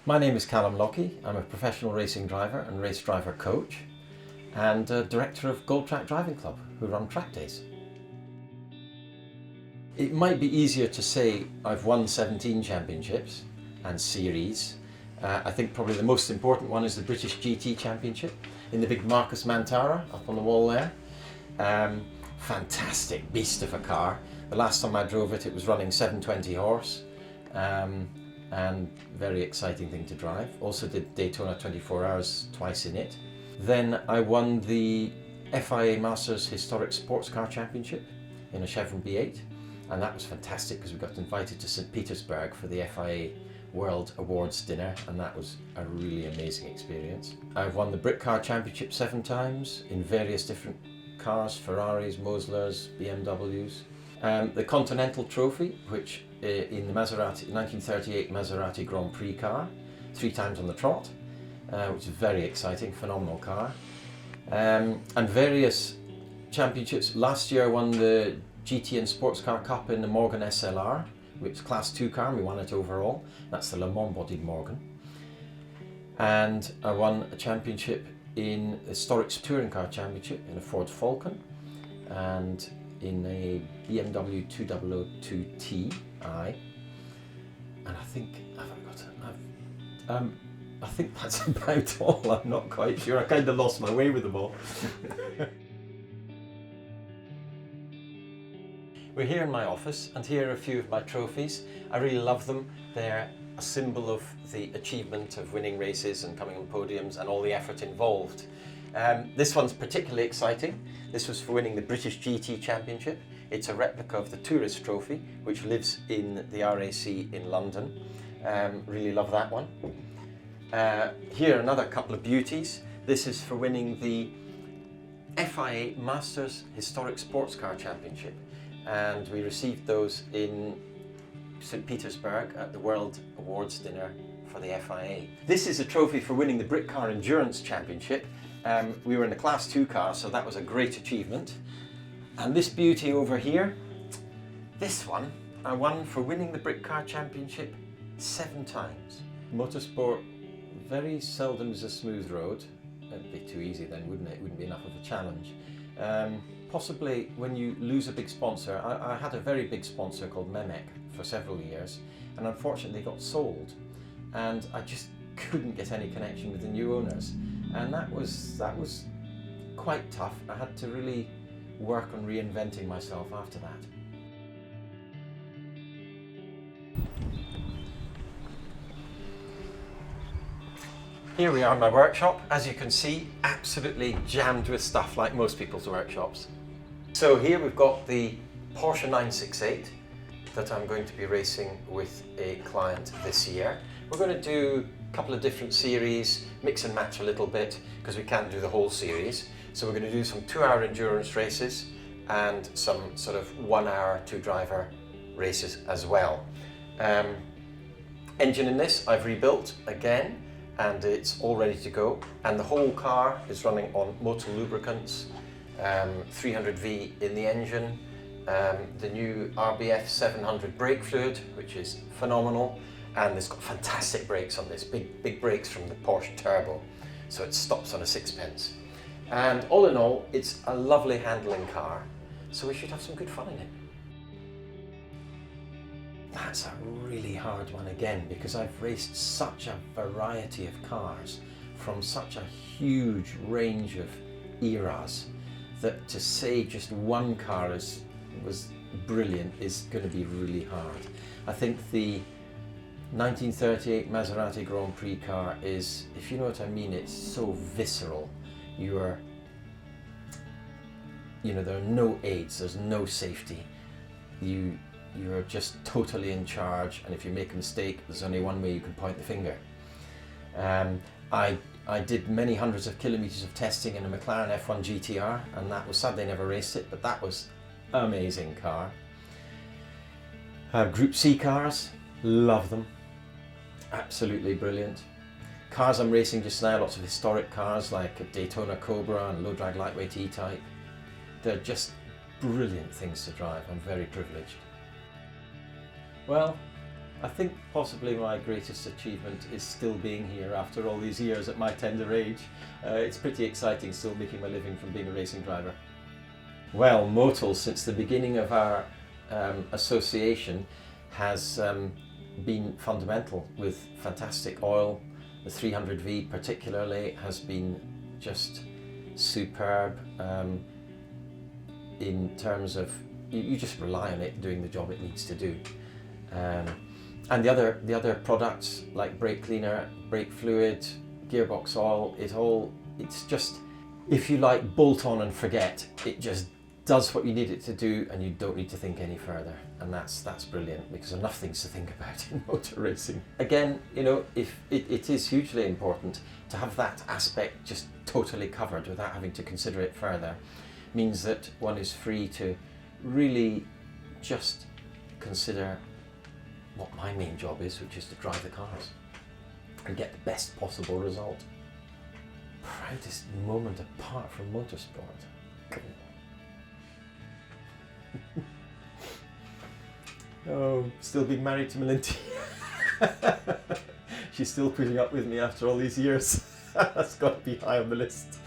My name is Calum Lockie. I'm a professional racing driver and race driver coach and director of Gold Track Driving Club, who run track days. It might be easier to say I've won 17 championships and series. I think probably the most important one is the British GT Championship in the big Marcus Mantara up on the wall there. Fantastic beast of a car. The last time I drove it, it was running 720 horse. And very exciting thing to drive. Also did Daytona 24 Hours twice in it. Then I won the FIA Masters Historic Sports Car Championship in a Chevron B8, and that was fantastic because we got invited to St. Petersburg for the FIA World Awards dinner, and that was a really amazing experience. I've won the Brit Car Championship 7 times in various different cars, Ferraris, Moslers, BMWs. The Continental Trophy, which in the Maserati 1938 Maserati Grand Prix car, 3 times on the trot, which is very exciting, phenomenal car. And various championships. Last year I won the GT and Sports Car Cup in the Morgan SLR, which is Class 2 car, and we won it overall. That's the Le Mans bodied Morgan. And I won a championship in the Historic Touring Car Championship in a Ford Falcon, and in a BMW 2002Ti, and I think I think that's about all. I'm not quite sure. I kind of lost my way with them all. We're here in my office, and here are a few of my trophies. I really love them. They're a symbol of the achievement of winning races and coming on podiums and all the effort involved. This one's particularly exciting. This was for winning the British GT Championship. It's a replica of the Tourist Trophy, which lives in the RAC in London. Really love that one. Here another couple of beauties. This is for winning the FIA Masters Historic Sports Car Championship, and we received those in St. Petersburg at the World Awards dinner for the FIA. This is a trophy for winning the Brit Car Endurance Championship. We were in the Class 2 car, so that was a great achievement. And this beauty over here, this one, I won for winning the Brit Car Championship 7 times. Motorsport very seldom is a smooth road. It'd be too easy then, wouldn't it? It wouldn't be enough of a challenge. Possibly when you lose a big sponsor. I had a very big sponsor called Memek for several years, and unfortunately got sold, and I just couldn't get any connection with the new owners, and that was quite tough. I had to really work on reinventing myself after that. Here we are in my workshop. As you can see, absolutely jammed with stuff like most people's workshops. So here we've got the Porsche 968 that I'm going to be racing with a client this year. We're going to do a couple of different series, mix and match a little bit, because we can't do the whole series. So we're going to do some 2-hour endurance races and some sort of 1-hour 2-driver races as well. Engine in this I've rebuilt again, and it's all ready to go. And the whole car is running on Motul lubricants, 300V in the engine, the new RBF 700 brake fluid, which is phenomenal, and it's got fantastic brakes on this, big brakes from the Porsche Turbo, so it stops on a 6-pence. And all in all, it's a lovely handling car, so we should have some good fun in it. That's a really hard one again, because I've raced such a variety of cars from such a huge range of eras that to say just one car was brilliant is going to be really hard. I think the 1938 Maserati Grand Prix car is, if you know what I mean, it's so visceral. There are no aids, there's no safety. You're just totally in charge, and if you make a mistake, there's only one way you can point the finger. I did many hundreds of kilometers of testing in a McLaren F1 GTR, and that was sad they never raced it, but that was an amazing car. Group C cars, love them, absolutely brilliant. Cars I'm racing just now, lots of historic cars like a Daytona Cobra and low drag lightweight E-Type. They're just brilliant things to drive. I'm very privileged. Well, I think possibly my greatest achievement is still being here after all these years at my tender age. It's pretty exciting still making my living from being a racing driver. Well, Motul, since the beginning of our association, has been fundamental with fantastic oil. The 300V particularly has been just superb in terms of you just rely on it doing the job it needs to do. And the other products like brake cleaner, brake fluid, gearbox oil, it's just, if you like, bolt on and forget. It just does what you need it to do and you don't need to think any further. And that's brilliant, because there's enough things to think about in motor racing. Again, you know, if it is hugely important to have that aspect just totally covered without having to consider it further, means that one is free to really just consider what my main job is, which is to drive the cars and get the best possible result. Proudest moment apart from motorsport. Oh, still being married to Melinty. She's still putting up with me after all these years. That's got to be high on the list.